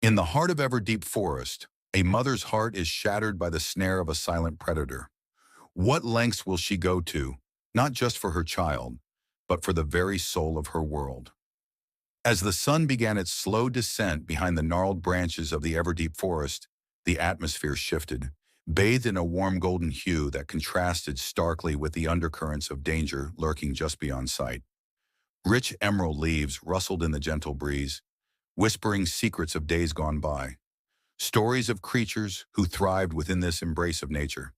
In the heart of Everdeep Forest, a mother's heart is shattered by the snare of a silent predator. What lengths will she go to, not just for her child, but for the very soul of her world? As the sun began its slow descent behind the gnarled branches of the Everdeep Forest, the atmosphere shifted, bathed in a warm golden hue that contrasted starkly with the undercurrents of danger lurking just beyond sight. Rich emerald leaves rustled in the gentle breeze, whispering secrets of days gone by, stories of creatures who thrived within this embrace of nature.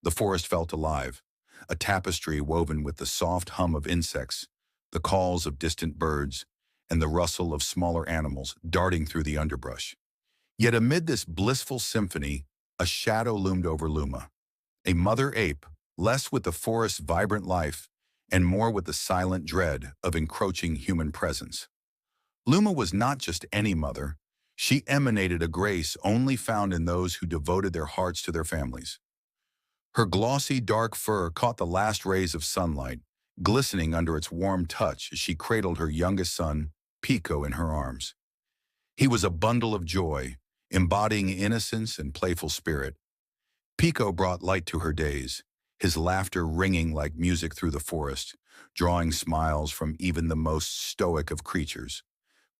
The forest felt alive, a tapestry woven with the soft hum of insects, the calls of distant birds, and the rustle of smaller animals darting through the underbrush. Yet amid this blissful symphony, a shadow loomed over Luma, a mother ape, less with the forest's vibrant life and more with the silent dread of encroaching human presence. Luma was not just any mother. She emanated a grace only found in those who devoted their hearts to their families. Her glossy, dark fur caught the last rays of sunlight, glistening under its warm touch as she cradled her youngest son, Pico, in her arms. He was a bundle of joy, embodying innocence and playful spirit. Pico brought light to her days, his laughter ringing like music through the forest, drawing smiles from even the most stoic of creatures.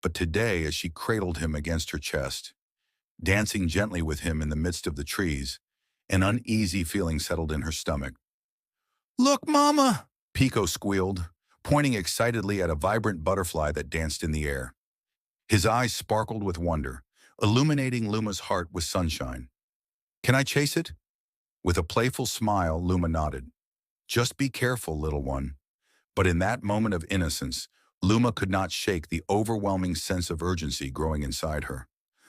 But today, as she cradled him against her chest, dancing gently with him in the midst of the trees, an uneasy feeling settled in her stomach. "Look, Mama!" Pico squealed, pointing excitedly at a vibrant butterfly that danced in the air. His eyes sparkled with wonder, illuminating Luma's heart with sunshine. "Can I chase it?" With a playful smile, Luma nodded. "Just be careful, little one." But in that moment of innocence, Luma could not shake the overwhelming sense of urgency growing inside her.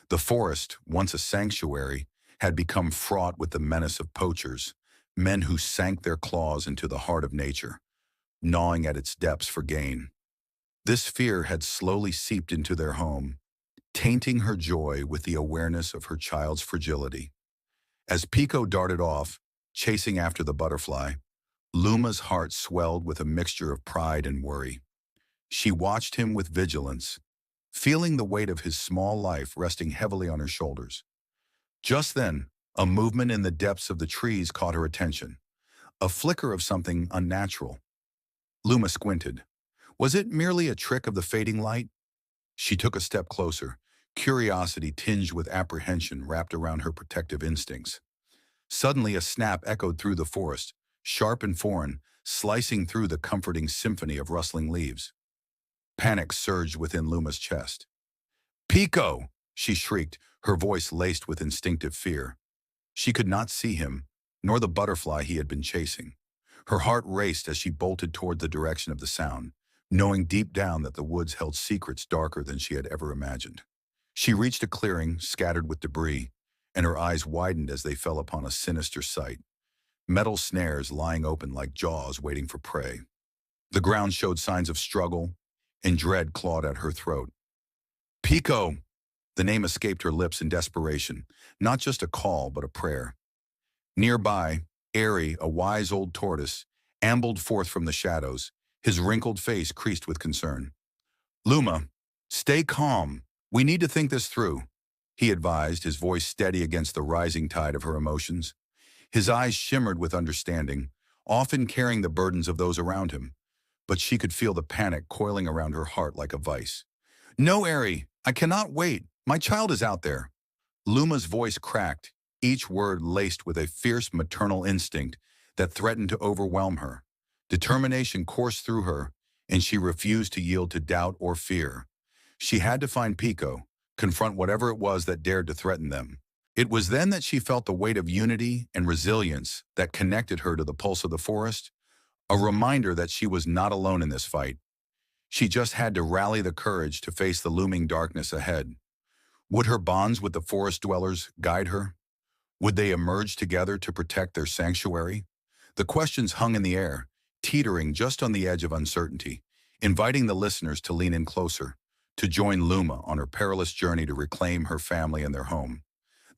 The forest, once a sanctuary, had become fraught with the menace of poachers, men who sank their claws into the heart of nature, gnawing at its depths for gain. This fear had slowly seeped into their home, tainting her joy with the awareness of her child's fragility. As Pico darted off, chasing after the butterfly, Luma's heart swelled with a mixture of pride and worry. She watched him with vigilance, feeling the weight of his small life resting heavily on her shoulders. Just then, a movement in the depths of the trees caught her attention, a flicker of something unnatural. Luma squinted. Was it merely a trick of the fading light? She took a step closer, curiosity tinged with apprehension wrapped around her protective instincts. Suddenly a snap echoed through the forest, sharp and foreign, slicing through the comforting symphony of rustling leaves. Panic surged within Luma's chest. "Pico!" she shrieked, her voice laced with instinctive fear. She could not see him, nor the butterfly he had been chasing. Her heart raced as she bolted toward the direction of the sound, knowing deep down that the woods held secrets darker than she had ever imagined. She reached a clearing scattered with debris, and her eyes widened as they fell upon a sinister sight. Metal snares lying open like jaws waiting for prey. The ground showed signs of struggle, and dread clawed at her throat. "Pico!" The name escaped her lips in desperation, not just a call, but a prayer. Nearby, Airy, a wise old tortoise, ambled forth from the shadows, his wrinkled face creased with concern. "Luma, stay calm. We need to think this through," he advised, his voice steady against the rising tide of her emotions. His eyes shimmered with understanding, often carrying the burdens of those around him, but she could feel the panic coiling around her heart like a vice. "No, Airy, I cannot wait. My child is out there." Luma's voice cracked, each word laced with a fierce maternal instinct that threatened to overwhelm her. Determination coursed through her, and she refused to yield to doubt or fear. She had to find Pico, confront whatever it was that dared to threaten them. It was then that she felt the weight of unity and resilience that connected her to the pulse of the forest, a reminder that she was not alone in this fight. She just had to rally the courage to face the looming darkness ahead. Would her bonds with the forest dwellers guide her? Would they emerge together to protect their sanctuary? The questions hung in the air, teetering just on the edge of uncertainty, inviting the listeners to lean in closer, to join Luma on her perilous journey to reclaim her family and their home.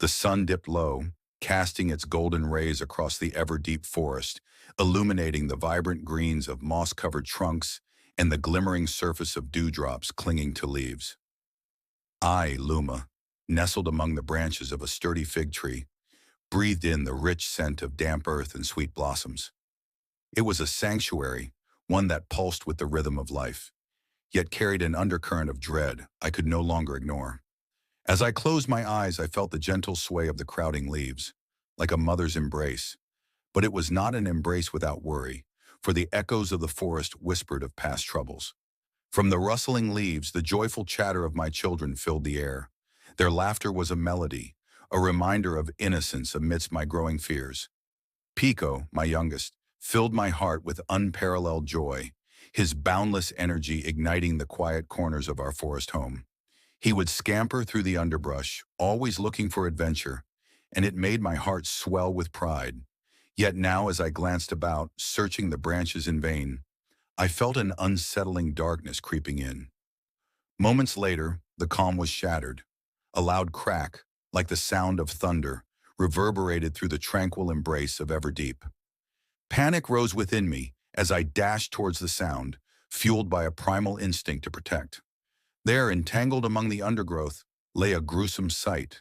The sun dipped low, casting its golden rays across the ever-deep forest, illuminating the vibrant greens of moss-covered trunks and the glimmering surface of dewdrops clinging to leaves. "I, Luma," nestled among the branches of a sturdy fig tree, breathed in the rich scent of damp earth and sweet blossoms. It was a sanctuary, one that pulsed with the rhythm of life, yet carried an undercurrent of dread I could no longer ignore. As I closed my eyes, I felt the gentle sway of the crowding leaves, like a mother's embrace. But it was not an embrace without worry, for the echoes of the forest whispered of past troubles. From the rustling leaves, the joyful chatter of my children filled the air. Their laughter was a melody, a reminder of innocence amidst my growing fears. Pico, my youngest, filled my heart with unparalleled joy, his boundless energy igniting the quiet corners of our forest home. He would scamper through the underbrush, always looking for adventure, and it made my heart swell with pride. Yet now, as I glanced about, searching the branches in vain, I felt an unsettling darkness creeping in. Moments later, the calm was shattered. A loud crack, like the sound of thunder, reverberated through the tranquil embrace of Everdeep. Panic rose within me as I dashed towards the sound, fueled by a primal instinct to protect. There, entangled among the undergrowth, lay a gruesome sight,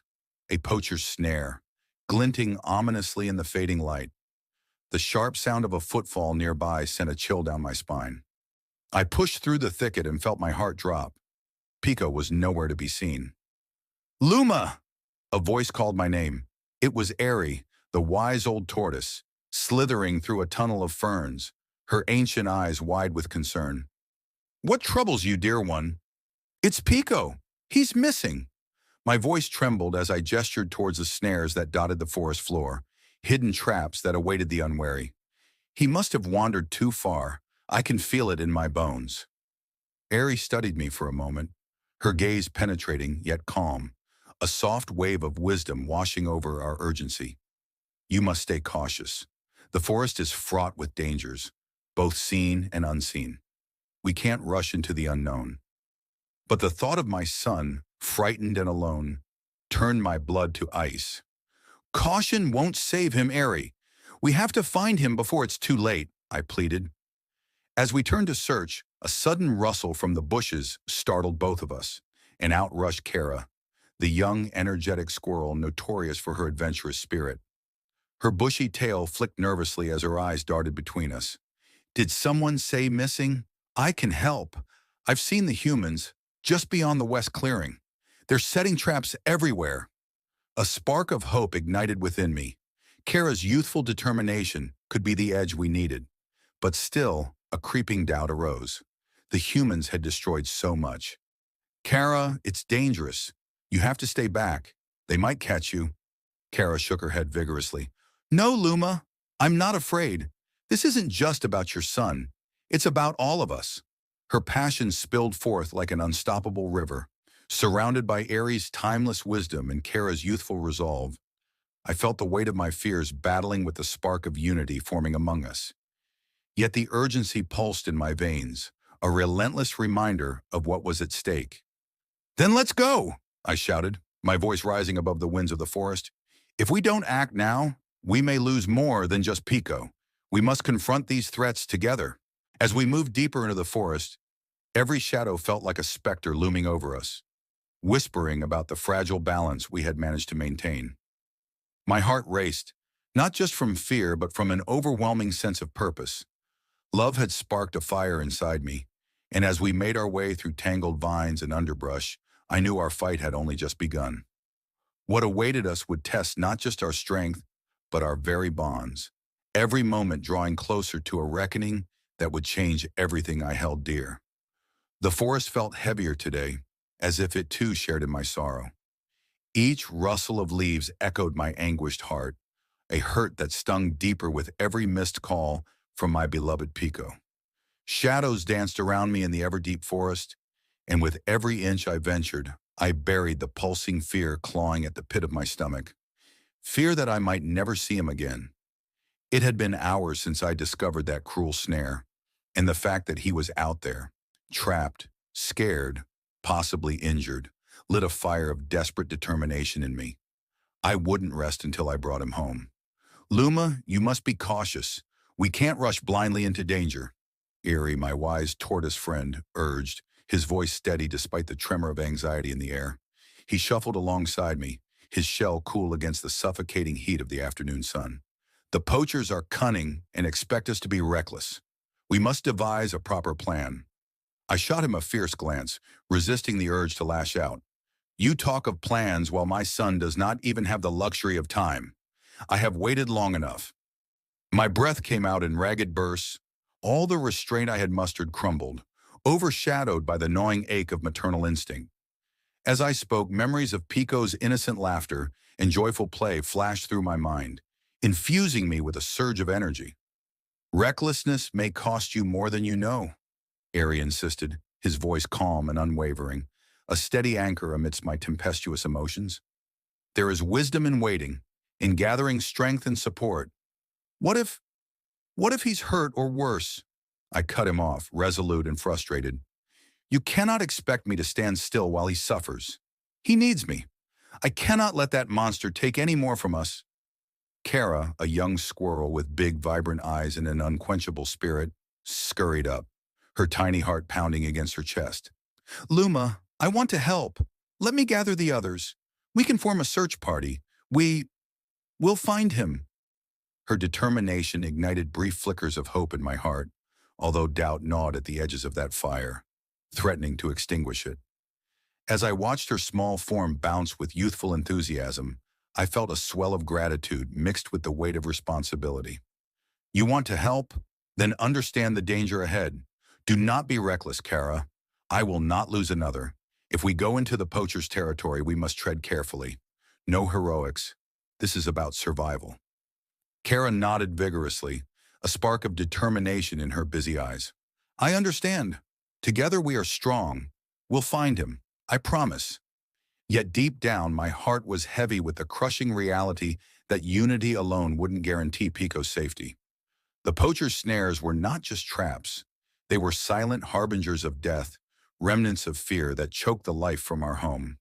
a poacher's snare, glinting ominously in the fading light. The sharp sound of a footfall nearby sent a chill down my spine. I pushed through the thicket and felt my heart drop. Pico was nowhere to be seen. "Luma!" A voice called my name. It was Airy, the wise old tortoise, slithering through a tunnel of ferns, her ancient eyes wide with concern. "What troubles you, dear one?" "It's Pico. He's missing." My voice trembled as I gestured towards the snares that dotted the forest floor, hidden traps that awaited the unwary. "He must have wandered too far. I can feel it in my bones." Airy studied me for a moment, her gaze penetrating yet calm, a soft wave of wisdom washing over our urgency. "You must stay cautious. The forest is fraught with dangers, both seen and unseen. We can't rush into the unknown." But the thought of my son, frightened and alone, turned my blood to ice. "Caution won't save him, Airy. We have to find him before it's too late," I pleaded. As we turned to search, a sudden rustle from the bushes startled both of us, and out rushed Kara, the young, energetic squirrel notorious for her adventurous spirit. Her bushy tail flicked nervously as her eyes darted between us. "Did someone say missing? I can help. I've seen the humans, just beyond the west clearing. They're setting traps everywhere." A spark of hope ignited within me. Kara's youthful determination could be the edge we needed. But still, a creeping doubt arose. The humans had destroyed so much. "Kara, it's dangerous. You have to stay back. They might catch you." Kara shook her head vigorously. "No, Luma, I'm not afraid. This isn't just about your son. It's about all of us." Her passion spilled forth like an unstoppable river. Surrounded by Aries' timeless wisdom and Kara's youthful resolve, I felt the weight of my fears battling with the spark of unity forming among us. Yet the urgency pulsed in my veins, a relentless reminder of what was at stake. "Then let's go!" I shouted, my voice rising above the winds of the forest. "If we don't act now, we may lose more than just Pico. We must confront these threats together." As we moved deeper into the forest, every shadow felt like a specter looming over us, whispering about the fragile balance we had managed to maintain. My heart raced, not just from fear, but from an overwhelming sense of purpose. Love had sparked a fire inside me, and as we made our way through tangled vines and underbrush, I knew our fight had only just begun. What awaited us would test not just our strength, but our very bonds, every moment drawing closer to a reckoning that would change everything I held dear. The forest felt heavier today, as if it too shared in my sorrow. Each rustle of leaves echoed my anguished heart, a hurt that stung deeper with every missed call from my beloved Pico. Shadows danced around me in the Everdeep Forest, and with every inch I ventured, I buried the pulsing fear clawing at the pit of my stomach. Fear that I might never see him again. It had been hours since I discovered that cruel snare, and the fact that he was out there, trapped, scared, possibly injured, lit a fire of desperate determination in me. I wouldn't rest until I brought him home. "Luma, you must be cautious. We can't rush blindly into danger," Eerie, my wise tortoise friend, urged, his voice steady despite the tremor of anxiety in the air. He shuffled alongside me, his shell cool against the suffocating heat of the afternoon sun. The poachers are cunning and expect us to be reckless. We must devise a proper plan. I shot him a fierce glance, resisting the urge to lash out. You talk of plans while my son does not even have the luxury of time. I have waited long enough. My breath came out in ragged bursts. All the restraint I had mustered crumbled, overshadowed by the gnawing ache of maternal instinct. As I spoke, memories of Pico's innocent laughter and joyful play flashed through my mind, infusing me with a surge of energy. Recklessness may cost you more than you know, Ari insisted, his voice calm and unwavering, a steady anchor amidst my tempestuous emotions. There is wisdom in waiting, in gathering strength and support. What if, what if he's hurt or worse? I cut him off, resolute and frustrated. You cannot expect me to stand still while he suffers. He needs me. I cannot let that monster take any more from us. Kara, a young squirrel with big, vibrant eyes and an unquenchable spirit, scurried up, her tiny heart pounding against her chest. Luma, I want to help. Let me gather the others. We can form a search party. We'll find him. Her determination ignited brief flickers of hope in my heart, although doubt gnawed at the edges of that fire, threatening to extinguish it. As I watched her small form bounce with youthful enthusiasm, I felt a swell of gratitude mixed with the weight of responsibility. You want to help? Then understand the danger ahead. Do not be reckless, Kara. I will not lose another. If we go into the poacher's territory, we must tread carefully. No heroics. This is about survival. Kara nodded vigorously, a spark of determination in her busy eyes. I understand. Together we are strong. We'll find him. I promise. Yet deep down, my heart was heavy with the crushing reality that unity alone wouldn't guarantee Pico's safety. The poacher's snares were not just traps. They were silent harbingers of death, remnants of fear that choked the life from our home.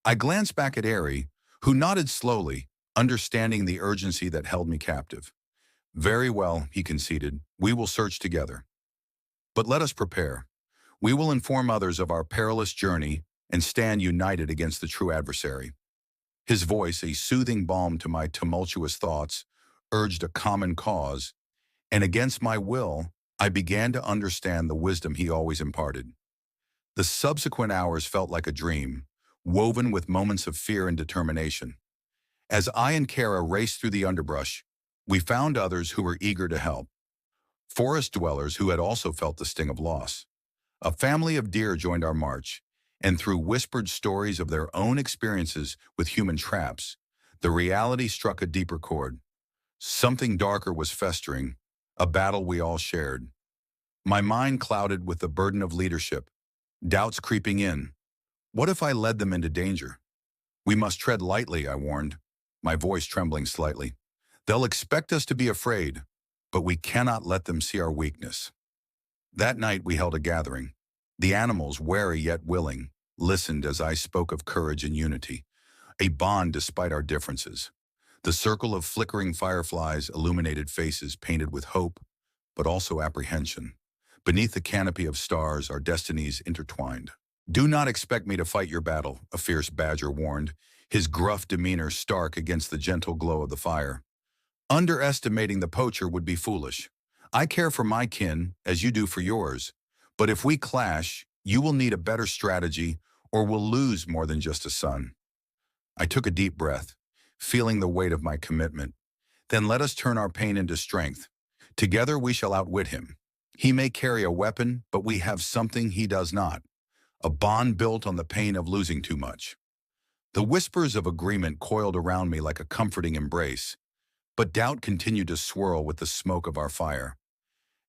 I glanced back at Ari, who nodded slowly, understanding the urgency that held me captive. Very well, he conceded. We will search together. But let us prepare. We will inform others of our perilous journey and stand united against the true adversary. His voice, a soothing balm to my tumultuous thoughts, urged a common cause, and against my will, I began to understand the wisdom he always imparted. The subsequent hours felt like a dream, woven with moments of fear and determination. As I and Kara raced through the underbrush, we found others who were eager to help. Forest dwellers who had also felt the sting of loss. A family of deer joined our march, and through whispered stories of their own experiences with human traps, the reality struck a deeper chord. Something darker was festering, a battle we all shared. My mind clouded with the burden of leadership, doubts creeping in. What if I led them into danger? We must tread lightly, I warned, my voice trembling slightly. They'll expect us to be afraid, but we cannot let them see our weakness. That night we held a gathering. The animals, wary yet willing, listened as I spoke of courage and unity, a bond despite our differences. The circle of flickering fireflies illuminated faces painted with hope, but also apprehension. Beneath the canopy of stars, our destinies intertwined. Do not expect me to fight your battle, a fierce badger warned, his gruff demeanor stark against the gentle glow of the fire. Underestimating the poacher would be foolish. I care for my kin as you do for yours, but if we clash, you will need a better strategy or will lose more than just a son. I took a deep breath, feeling the weight of my commitment. Then let us turn our pain into strength. Together we shall outwit him. He may carry a weapon, but we have something he does not. A bond built on the pain of losing too much. The whispers of agreement coiled around me like a comforting embrace, but doubt continued to swirl with the smoke of our fire.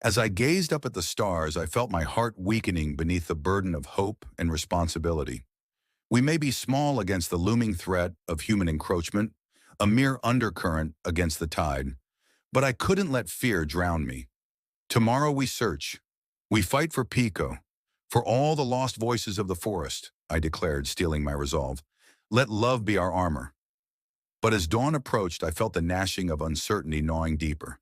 As I gazed up at the stars, I felt my heart weakening beneath the burden of hope and responsibility. We may be small against the looming threat of human encroachment, a mere undercurrent against the tide, but I couldn't let fear drown me. Tomorrow we search. We fight for Pico, for all the lost voices of the forest, I declared, steeling my resolve. Let love be our armor. But as dawn approached, I felt the gnashing of uncertainty gnawing deeper.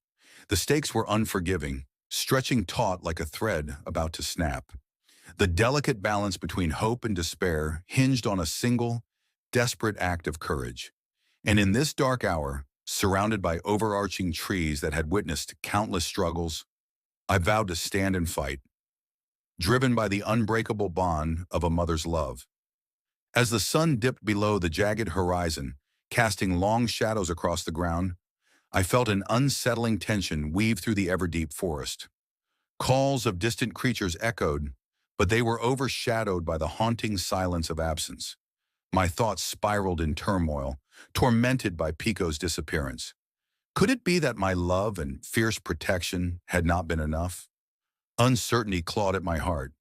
The stakes were unforgiving, stretching taut like a thread about to snap. The delicate balance between hope and despair hinged on a single, desperate act of courage. And in this dark hour, surrounded by overarching trees that had witnessed countless struggles, I vowed to stand and fight, driven by the unbreakable bond of a mother's love. As the sun dipped below the jagged horizon, casting long shadows across the ground, I felt an unsettling tension weave through the Everdeep Forest. Calls of distant creatures echoed, but they were overshadowed by the haunting silence of absence. My thoughts spiraled in turmoil, tormented by Pico's disappearance. Could it be that my love and fierce protection had not been enough? Uncertainty clawed at my heart.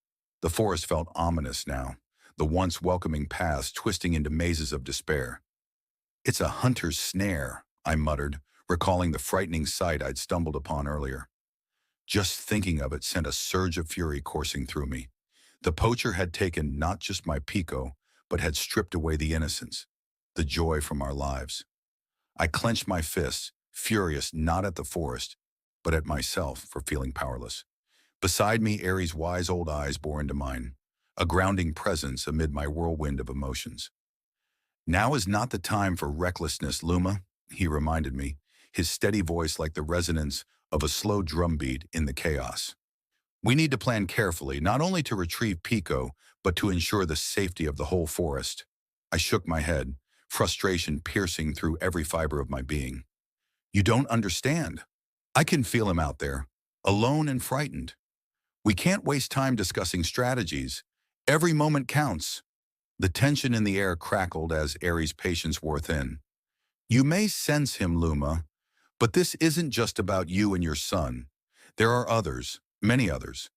The forest felt ominous now, the once welcoming paths twisting into mazes of despair. "It's a hunter's snare," I muttered, recalling the frightening sight I'd stumbled upon earlier. Just thinking of it sent a surge of fury coursing through me. The poacher had taken not just my Pico, but had stripped away the innocence, the joy from our lives. I clenched my fists, furious not at the forest, but at myself for feeling powerless. Beside me, Aries' wise old eyes bore into mine, a grounding presence amid my whirlwind of emotions. "Now is not the time for recklessness, Luma," he reminded me, his steady voice like the resonance of a slow drumbeat in the chaos. "We need to plan carefully, not only to retrieve Pico, but to ensure the safety of the whole forest." I shook my head, frustration piercing through every fiber of my being. "You don't understand. I can feel him out there, alone and frightened. We can't waste time discussing strategies. Every moment counts." The tension in the air crackled as Aries' patience wore thin. "You may sense him, Luma, but this isn't just about you and your son. There are others, many others.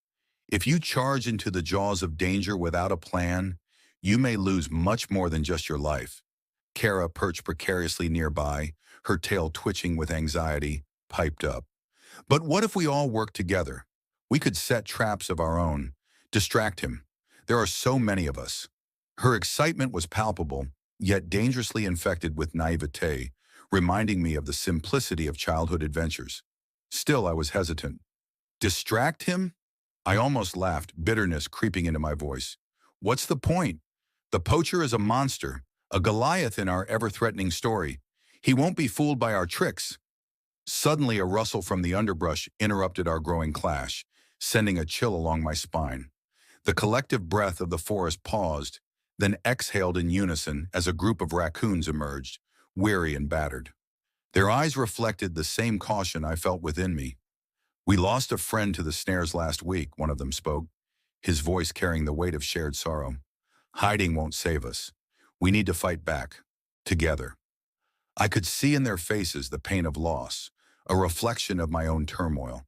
If you charge into the jaws of danger without a plan, you may lose much more than just your life." Kara, perched precariously nearby, her tail twitching with anxiety, piped up. "But what if we all work together? We could set traps of our own, distract him. There are so many of us." Her excitement was palpable, yet dangerously infected with naivete, reminding me of the simplicity of childhood adventures. Still, I was hesitant. "Distract him?" I almost laughed, bitterness creeping into my voice. "What's the point? The poacher is a monster, a Goliath in our ever-threatening story. He won't be fooled by our tricks." Suddenly, a rustle from the underbrush interrupted our growing clash, sending a chill along my spine. The collective breath of the forest paused, then exhaled in unison as a group of raccoons emerged, weary and battered. Their eyes reflected the same caution I felt within me. "We lost a friend to the snares last week," one of them spoke, his voice carrying the weight of shared sorrow. "Hiding won't save us. We need to fight back, together." I could see in their faces the pain of loss, a reflection of my own turmoil.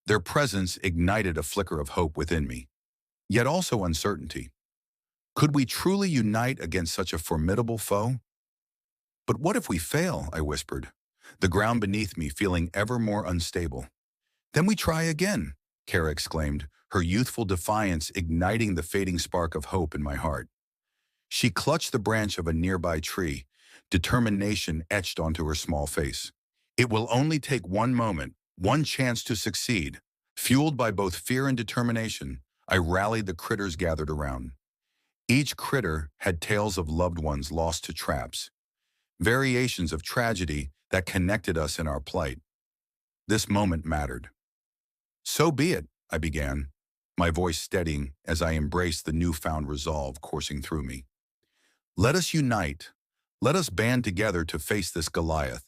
Their presence ignited a flicker of hope within me, yet also uncertainty. Could we truly unite against such a formidable foe? "But what if we fail?" I whispered, the ground beneath me feeling ever more unstable. "Then we try again," Kara exclaimed, her youthful defiance igniting the fading spark of hope in my heart. She clutched the branch of a nearby tree, determination etched onto her small face. "It will only take one moment, one chance to succeed." Fueled by both fear and determination, I rallied the critters gathered around. Each critter had tales of loved ones lost to traps, variations of tragedy that connected us in our plight. This moment mattered. "So be it," I began, my voice steadying as I embraced the newfound resolve coursing through me. "Let us unite. Let us band together to face this Goliath.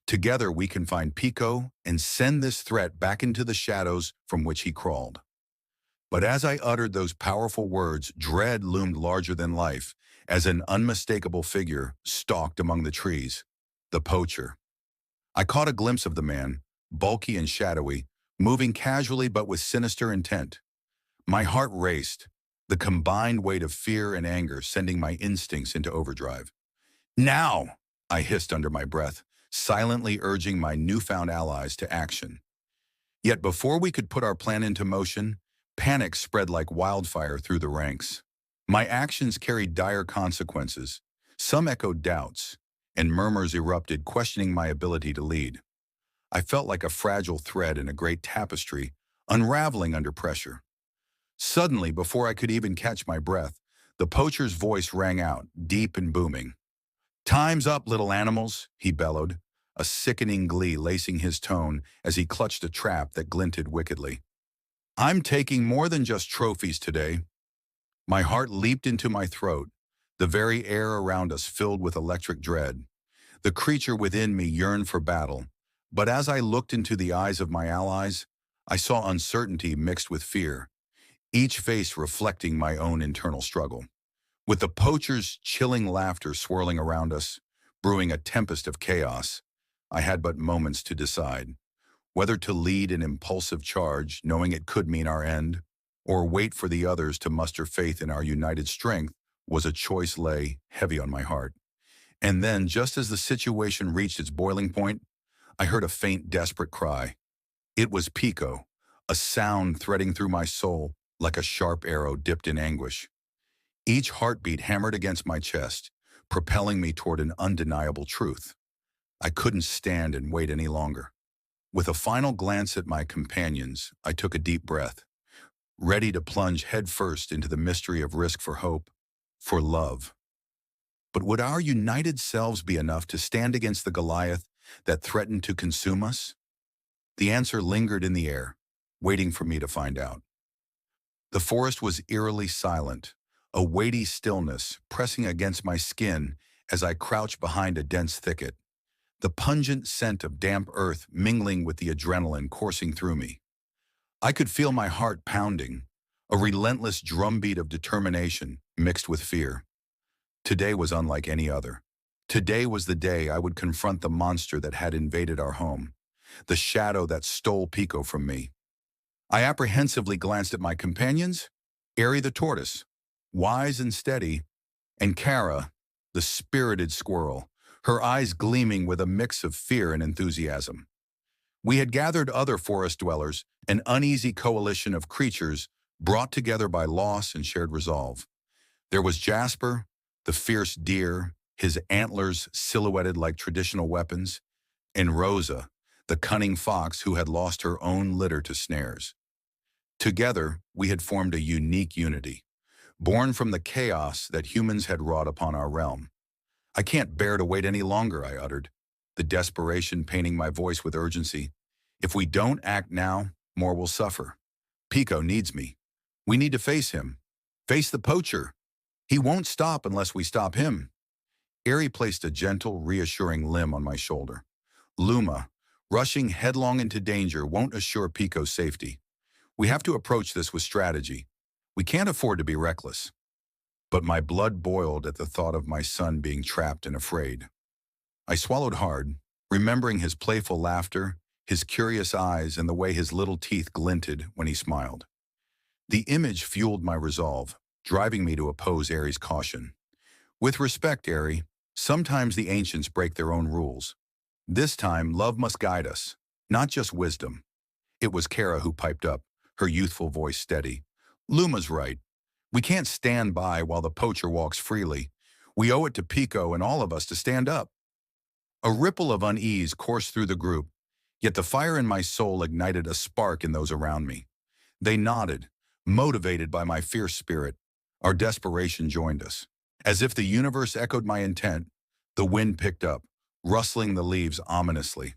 Together we can find Pico and send this threat back into the shadows from which he crawled." But as I uttered those powerful words, dread loomed larger than life as an unmistakable figure stalked among the trees, the poacher. I caught a glimpse of the man, bulky and shadowy, moving casually but with sinister intent. My heart raced, the combined weight of fear and anger sending my instincts into overdrive. "Now!" I hissed under my breath, silently urging my newfound allies to action. Yet before we could put our plan into motion, panic spread like wildfire through the ranks. My actions carried dire consequences. Some echoed doubts, and murmurs erupted questioning my ability to lead. I felt like a fragile thread in a great tapestry, unraveling under pressure. Suddenly, before I could even catch my breath, the poacher's voice rang out, deep and booming. "Time's up, little animals," he bellowed, a sickening glee lacing his tone as he clutched a trap that glinted wickedly. "I'm taking more than just trophies today." My heart leaped into my throat, the very air around us filled with electric dread. The creature within me yearned for battle, but as I looked into the eyes of my allies, I saw uncertainty mixed with fear, each face reflecting my own internal struggle. With the poacher's chilling laughter swirling around us, brewing a tempest of chaos, I had but moments to decide whether to lead an impulsive charge, knowing it could mean our end, or wait for the others to muster faith in our united strength. Was a choice lay heavy on my heart. And then, just as the situation reached its boiling point, I heard a faint, desperate cry. It was Pico, a sound threading through my soul like a sharp arrow dipped in anguish. Each heartbeat hammered against my chest, propelling me toward an undeniable truth. I couldn't stand and wait any longer. With a final glance at my companions, I took a deep breath, ready to plunge headfirst into the mystery of risk for hope, for love. But would our united selves be enough to stand against the Goliath that threatened to consume us? The answer lingered in the air, waiting for me to find out. The forest was eerily silent, a weighty stillness pressing against my skin as I crouched behind a dense thicket, the pungent scent of damp earth mingling with the adrenaline coursing through me. I could feel my heart pounding, a relentless drumbeat of determination mixed with fear. Today was unlike any other. Today was the day I would confront the monster that had invaded our home, the shadow that stole Pico from me. I apprehensively glanced at my companions, Airy the tortoise, wise and steady, and Kara, the spirited squirrel, her eyes gleaming with a mix of fear and enthusiasm. We had gathered other forest dwellers, an uneasy coalition of creatures brought together by loss and shared resolve. There was Jasper, the fierce deer, his antlers silhouetted like traditional weapons, and Rosa, the cunning fox who had lost her own litter to snares. Together, we had formed a unique unity, born from the chaos that humans had wrought upon our realm. "I can't bear to wait any longer," I uttered, the desperation painting my voice with urgency. "If we don't act now, more will suffer. Pico needs me. We need to face him. Face the poacher. He won't stop unless we stop him." Airy placed a gentle, reassuring limb on my shoulder. "Luma, rushing headlong into danger won't assure Pico's safety. We have to approach this with strategy. We can't afford to be reckless." But my blood boiled at the thought of my son being trapped and afraid. I swallowed hard, remembering his playful laughter, his curious eyes, and the way his little teeth glinted when he smiled. The image fueled my resolve, driving me to oppose Airy's caution. "With respect, Airy, sometimes the ancients break their own rules. This time, love must guide us, not just wisdom." It was Kara who piped up, her youthful voice steady. "Luma's right. We can't stand by while the poacher walks freely. We owe it to Pico and all of us to stand up." A ripple of unease coursed through the group, yet the fire in my soul ignited a spark in those around me. They nodded, motivated by my fierce spirit. Our desperation joined us. As if the universe echoed my intent, the wind picked up, rustling the leaves ominously.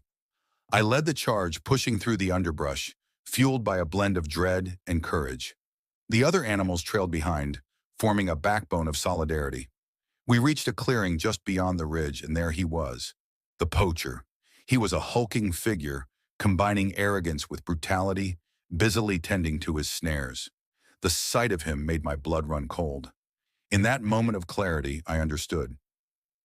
I led the charge, pushing through the underbrush, fueled by a blend of dread and courage. The other animals trailed behind, forming a backbone of solidarity. We reached a clearing just beyond the ridge, and there he was, the poacher. He was a hulking figure, combining arrogance with brutality, busily tending to his snares. The sight of him made my blood run cold. In that moment of clarity, I understood.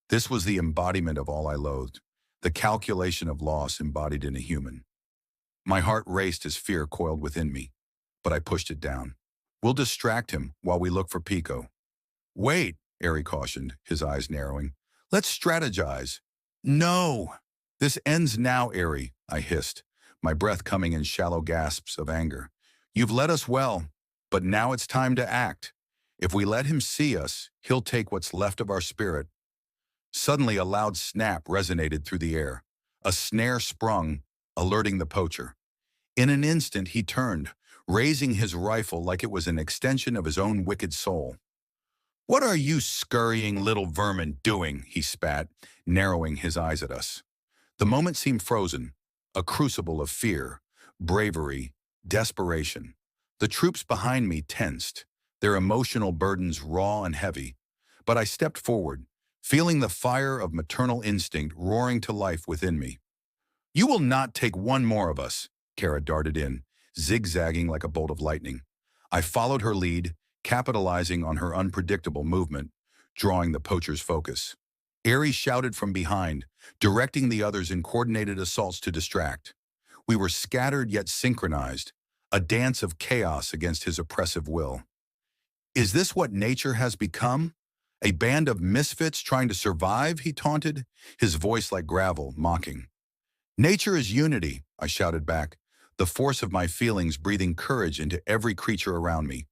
This was the embodiment of all I loathed, the calculation of loss embodied in a human. My heart raced as fear coiled within me, but I pushed it down. "We'll distract him while we look for Pico." "Wait," Airy cautioned, his eyes narrowing. "Let's strategize." "No!" "This ends now, Airy," I hissed, my breath coming in shallow gasps of anger. "You've led us well, but now it's time to act. If we let him see us, he'll take what's left of our spirit." Suddenly, a loud snap resonated through the air. A snare sprung, alerting the poacher. In an instant, he turned, raising his rifle like it was an extension of his own wicked soul. "What are you scurrying little vermin doing?" he spat, narrowing his eyes at us. The moment seemed frozen, a crucible of fear, bravery, desperation. The troops behind me tensed, their emotional burdens raw and heavy. But I stepped forward, feeling the fire of maternal instinct roaring to life within me. "You will not take one more of us," Kara darted in, zigzagging like a bolt of lightning. I followed her lead, capitalizing on her unpredictable movement, drawing the poacher's focus. Aerie shouted from behind, directing the others in coordinated assaults to distract. We were scattered yet synchronized, a dance of chaos against his oppressive will. "Is this what nature has become? A band of misfits trying to survive?" he taunted, his voice like gravel, mocking. "Nature is unity," I shouted back, the force of my feelings breathing courage into every creature around me.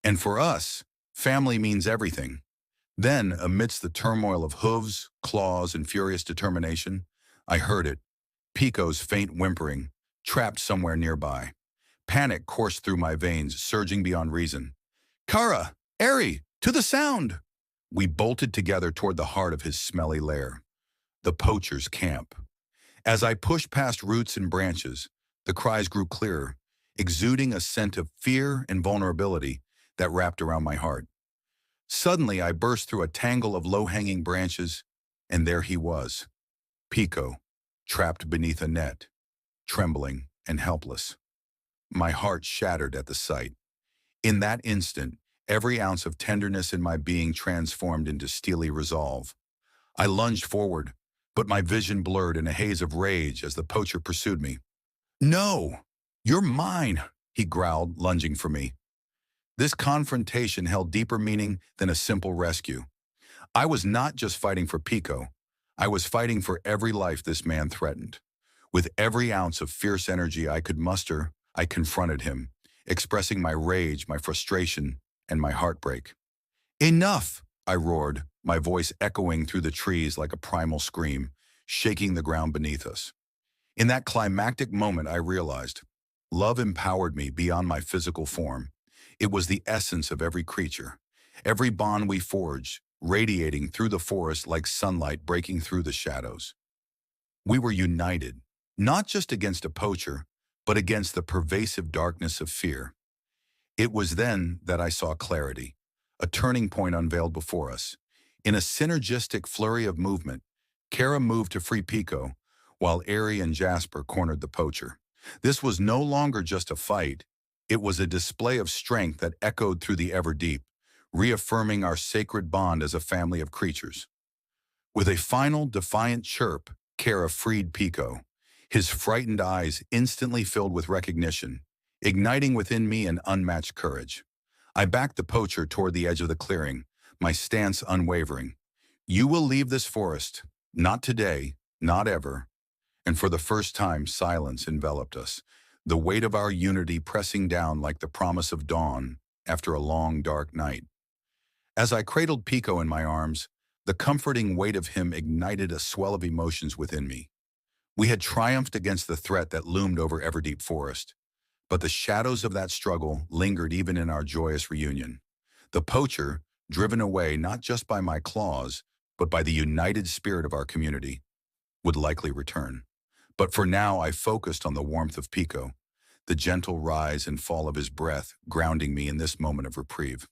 "And for us, family means everything." Then, amidst the turmoil of hooves, claws, and furious determination, I heard it, Pico's faint whimpering, trapped somewhere nearby. Panic coursed through my veins, surging beyond reason. "Kara! Aerie! To the sound!" We bolted together toward the heart of his smelly lair, the poacher's camp. As I pushed past roots and branches, the cries grew clearer, exuding a scent of fear and vulnerability that wrapped around my heart. Suddenly, I burst through a tangle of low-hanging branches, and there he was, Pico, trapped beneath a net, trembling and helpless. My heart shattered at the sight. In that instant, every ounce of tenderness in my being transformed into steely resolve. I lunged forward, but my vision blurred in a haze of rage as the poacher pursued me. "No! You're mine!" he growled, lunging for me. This confrontation held deeper meaning than a simple rescue. I was not just fighting for Pico. I was fighting for every life this man threatened. With every ounce of fierce energy I could muster, I confronted him, expressing my rage, my frustration, and my heartbreak. "Enough!" I roared, my voice echoing through the trees like a primal scream, shaking the ground beneath us. In that climactic moment, I realized love empowered me beyond my physical form. It was the essence of every creature, every bond we forged, radiating through the forest like sunlight breaking through the shadows. We were united, not just against a poacher, but against the pervasive darkness of fear. It was then that I saw clarity, a turning point unveiled before us. In a synergistic flurry of movement, Kara moved to free Pico, while Aerie and Jasper cornered the poacher. This was no longer just a fight. It was a display of strength that echoed through the Everdeep, reaffirming our sacred bond as a family of creatures. With a final, defiant chirp, Kara freed Pico, his frightened eyes instantly filled with recognition, igniting within me an unmatched courage. I backed the poacher toward the edge of the clearing, my stance unwavering. "You will leave this forest. Not today, not ever." And for the first time, silence enveloped us, the weight of our unity pressing down like the promise of dawn after a long, dark night. As I cradled Pico in my arms, the comforting weight of him ignited a swell of emotions within me. We had triumphed against the threat that loomed over Everdeep Forest, but the shadows of that struggle lingered even in our joyous reunion. The poacher, driven away not just by my claws, but by the united spirit of our community, would likely return. But for now, I focused on the warmth of Pico, the gentle rise and fall of his breath grounding me in this moment of reprieve.